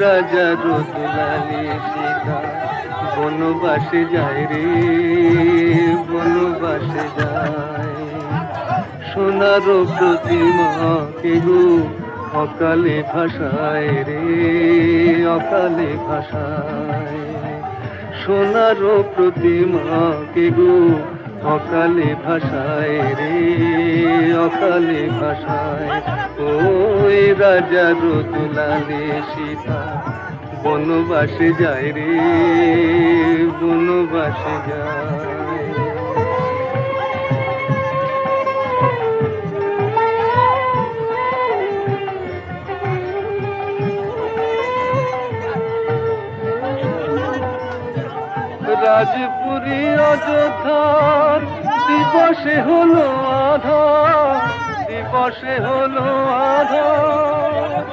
রাজা দুলালি সীতা বনবাসে যায় রে, বনবাসে যায়। সোনার প্রতিমা কে গো অকালে ভাষায় রে, অকালে ভাষায়। সোনার প্রতিমা কে গো অকালে ভাষায় রে, অকালে ভাষায়। ওই রাজা দুলালি সীতা বনবাসে যায় রে, বনবাসে যায়। রাজপুরী অযোধ্যার দিবসে হলো আধার, দিবসে হলো আধার।